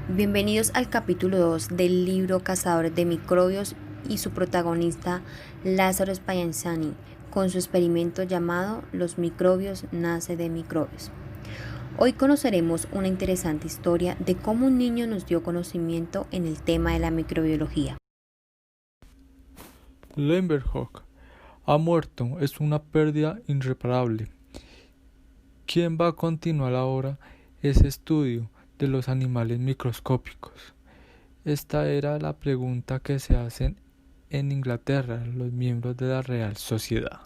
Bienvenidos al capítulo 2 del libro Cazadores de Microbios y su protagonista Lázaro Spallanzani con su experimento llamado Los microbios nace de microbios. Hoy conoceremos una interesante historia de cómo un niño nos dio conocimiento en el tema de la microbiología. Leeuwenhoek ha muerto, es una pérdida irreparable. ¿Quién va a continuar ahora ese estudio de los animales microscópicos? Esta era la pregunta que se hacen en Inglaterra los miembros de la Real Sociedad.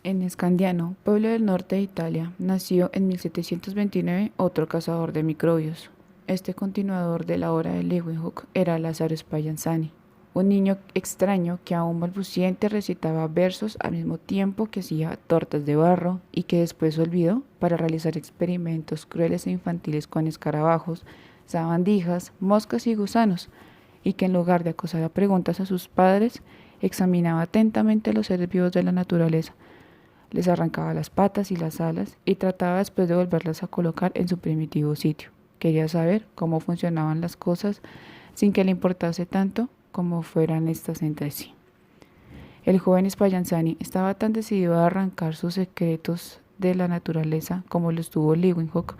En Escandiano, pueblo del norte de Italia, nació en 1729 otro cazador de microbios. Este continuador de la obra de Leeuwenhoek era Lázaro Spallanzani, un niño extraño que aún balbuciente recitaba versos al mismo tiempo que hacía tortas de barro y que después olvidó para realizar experimentos crueles e infantiles con escarabajos, sabandijas, moscas y gusanos, y que en lugar de acosar a preguntas a sus padres, examinaba atentamente los seres vivos de la naturaleza. Les arrancaba las patas y las alas y trataba después de volverlas a colocar en su primitivo sitio. Quería saber cómo funcionaban las cosas sin que le importase tanto como fueran estas entre sí. El joven Spallanzani estaba tan decidido a arrancar sus secretos de la naturaleza como lo estuvo Leeuwenhoek,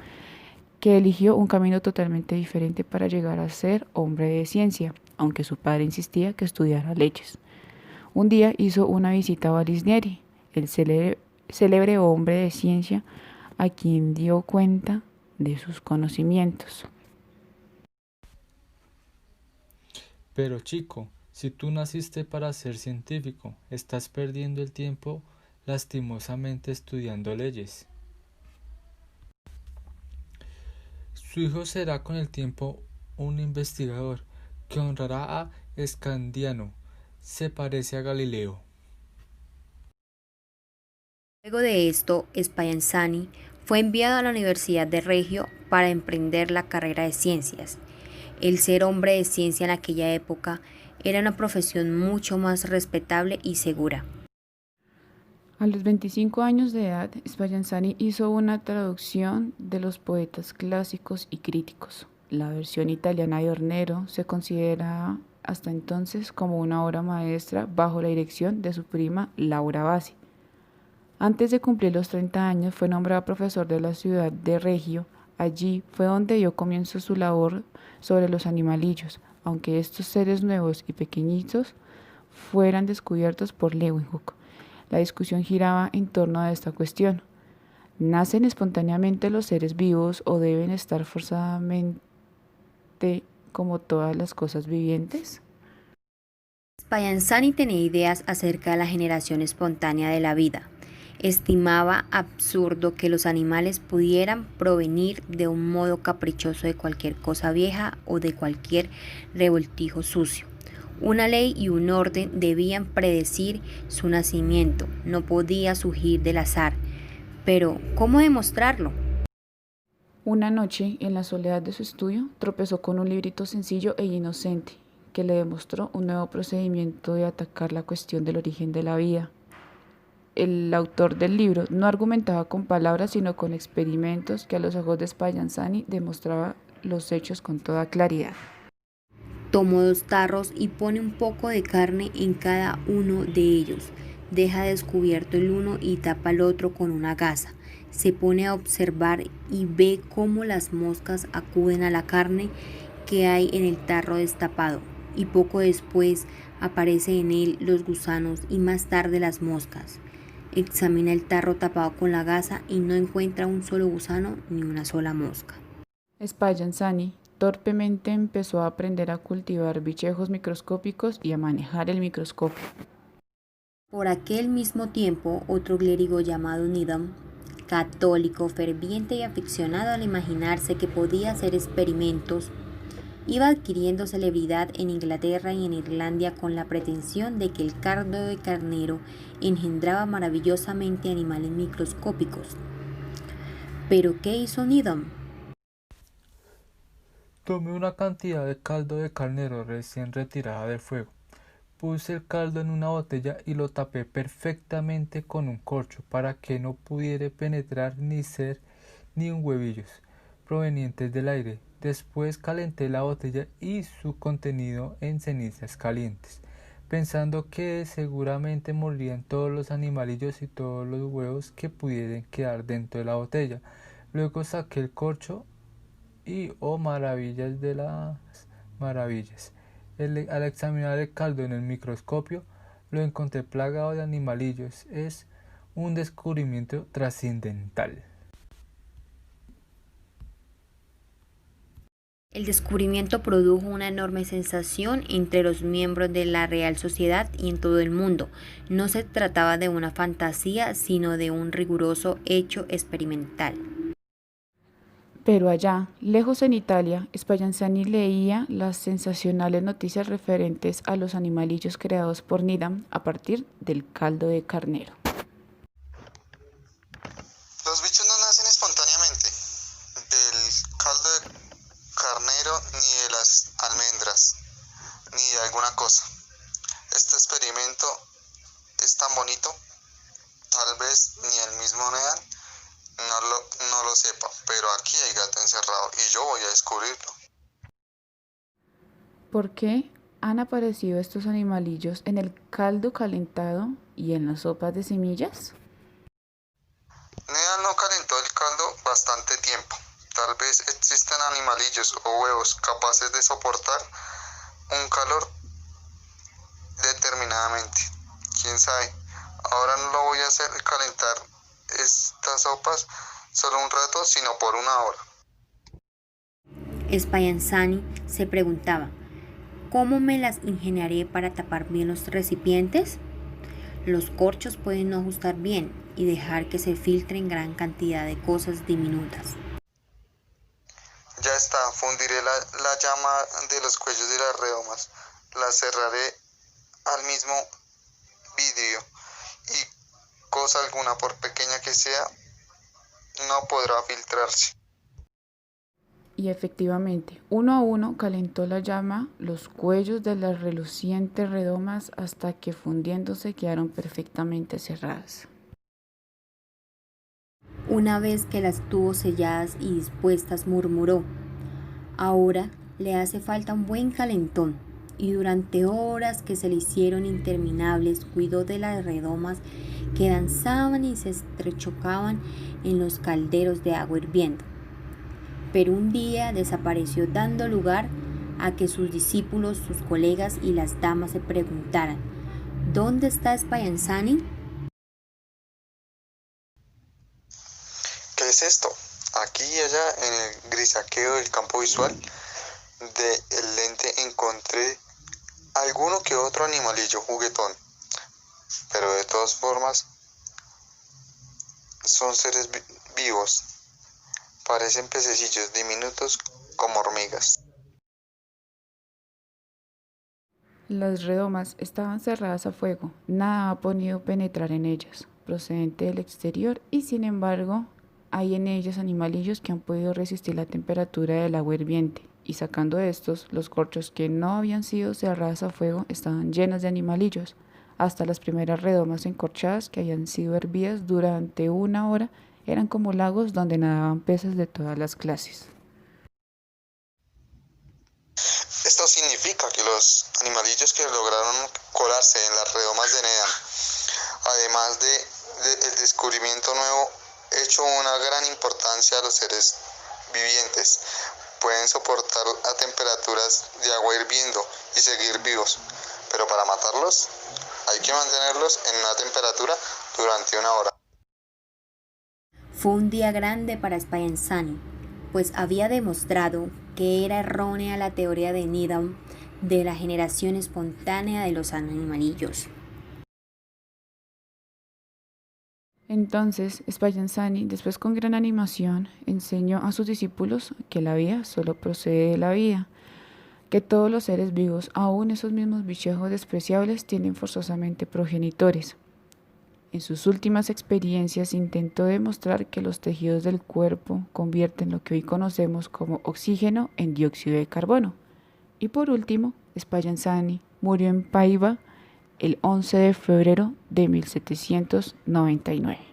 que eligió un camino totalmente diferente para llegar a ser hombre de ciencia, aunque su padre insistía que estudiara leyes. Un día hizo una visita a Vallisnieri, el célebre hombre de ciencia a quien dio cuenta de sus conocimientos. Pero chico, si tú naciste para ser científico, estás perdiendo el tiempo lastimosamente estudiando leyes. Su hijo será con el tiempo un investigador que honrará a Escandiano. Se parece a Galileo. Luego de esto, Spallanzani fue enviado a la Universidad de Reggio para emprender la carrera de ciencias. El ser hombre de ciencia en aquella época era una profesión mucho más respetable y segura. A los 25 años de edad, Spallanzani hizo una traducción de los poetas clásicos y críticos. La versión italiana de Hornero se consideraba hasta entonces como una obra maestra bajo la dirección de su prima Laura Bassi. Antes de cumplir los 30 años fue nombrado profesor de la ciudad de Reggio. Allí fue donde dio comienzo su labor sobre los animalillos, aunque estos seres nuevos y pequeñitos fueran descubiertos por Leeuwenhoek. La discusión giraba en torno a esta cuestión. ¿Nacen espontáneamente los seres vivos o deben estar forzadamente como todas las cosas vivientes? Spallanzani tenía ideas acerca de la generación espontánea de la vida. Estimaba absurdo que los animales pudieran provenir de un modo caprichoso de cualquier cosa vieja o de cualquier revoltijo sucio. Una ley y un orden debían predecir su nacimiento, no podía surgir del azar. Pero, ¿cómo demostrarlo? Una noche, en la soledad de su estudio, tropezó con un librito sencillo e inocente que le demostró un nuevo procedimiento de atacar la cuestión del origen de la vida. El autor del libro no argumentaba con palabras, sino con experimentos que a los ojos de Spallanzani demostraba los hechos con toda claridad. Tomó 2 tarros y pone un poco de carne en cada uno de ellos. Deja descubierto el uno y tapa el otro con una gasa. Se pone a observar y ve cómo las moscas acuden a la carne que hay en el tarro destapado, y poco después aparecen en él los gusanos y más tarde las moscas. Examina el tarro tapado con la gasa y no encuentra un solo gusano ni una sola mosca. Spallanzani torpemente empezó a aprender a cultivar bichejos microscópicos y a manejar el microscopio. Por aquel mismo tiempo, otro clérigo llamado Needham, católico, ferviente y aficionado al imaginarse que podía hacer experimentos, iba adquiriendo celebridad en Inglaterra y en Irlanda con la pretensión de que el cardo de carnero engendraba maravillosamente animales microscópicos. ¿Pero qué hizo Needham? Tomé una cantidad de caldo de carnero recién retirada del fuego. Puse el caldo en una botella y lo tapé perfectamente con un corcho para que no pudiera penetrar ni ser ni un huevillos. provenientes del aire. Después calenté la botella y su contenido en cenizas calientes, pensando que seguramente morirían todos los animalillos y todos los huevos que pudieran quedar dentro de la botella. Luego saqué el corcho y, oh maravillas de las maravillas, al examinar el caldo en el microscopio, lo encontré plagado de animalillos. Es un descubrimiento trascendental. El descubrimiento produjo una enorme sensación entre los miembros de la Real Sociedad y en todo el mundo. No se trataba de una fantasía, sino de un riguroso hecho experimental. Pero allá, lejos en Italia, Spallanzani leía las sensacionales noticias referentes a los animalillos creados por Needham a partir del caldo de carnero. Los bichos no nacen espontáneamente del caldo de carnero, ni de las almendras, ni de alguna cosa. Este experimento es tan bonito, tal vez ni el mismo Needham no lo sepa, pero aquí hay gato encerrado y yo voy a descubrirlo. ¿Por qué han aparecido estos animalillos en el caldo calentado y en las sopas de semillas? Needham no calentó el caldo bastante tiempo. Tal vez existen animalillos o huevos capaces de soportar un calor determinadamente. ¿Quién sabe? Ahora no lo voy a hacer calentar estas sopas solo un rato, sino por una hora. Spallanzani se preguntaba, ¿cómo me las ingeniaré para tapar bien los recipientes? Los corchos pueden no ajustar bien y dejar que se filtren gran cantidad de cosas diminutas. Ya está, fundiré la llama de los cuellos de las redomas, la cerraré al mismo vidrio y cosa alguna, por pequeña que sea, no podrá filtrarse. Y efectivamente, uno a uno calentó la llama los cuellos de las relucientes redomas hasta que fundiéndose quedaron perfectamente cerradas. Una vez que las tuvo selladas y dispuestas, murmuró, ahora le hace falta un buen calentón. Y durante horas que se le hicieron interminables, cuidó de las redomas que danzaban y se estrechocaban en los calderos de agua hirviendo. Pero un día desapareció, dando lugar a que sus discípulos, sus colegas y las damas se preguntaran, ¿dónde está Spallanzani? ¿Qué es esto? Aquí y allá en el grisaqueo del campo visual del lente encontré alguno que otro animalillo juguetón, pero de todas formas son seres vivos, parecen pececillos diminutos como hormigas. Las redomas estaban cerradas a fuego, nada ha podido penetrar en ellas, procedente del exterior, y sin embargo hay en ellas animalillos que han podido resistir la temperatura del agua hirviente. Y sacando estos, los corchos que no habían sido cerradas a fuego estaban llenos de animalillos, hasta las primeras redomas encorchadas que habían sido hervidas durante una hora eran como lagos donde nadaban peces de todas las clases. Esto significa que los animalillos que lograron colarse en las redomas de Needham, además del descubrimiento nuevo, hecho una gran importancia a los seres vivientes, pueden soportar a temperaturas de agua hirviendo y seguir vivos, pero para matarlos hay que mantenerlos en una temperatura durante una hora. Fue un día grande para Spallanzani, pues había demostrado que era errónea la teoría de Needham de la generación espontánea de los animalillos. Entonces, Spallanzani, después con gran animación, enseñó a sus discípulos que la vida solo procede de la vida, que todos los seres vivos, aun esos mismos bichejos despreciables, tienen forzosamente progenitores. En sus últimas experiencias intentó demostrar que los tejidos del cuerpo convierten lo que hoy conocemos como oxígeno en dióxido de carbono. Y por último, Spallanzani murió en Paiva el 11 de febrero de 1799.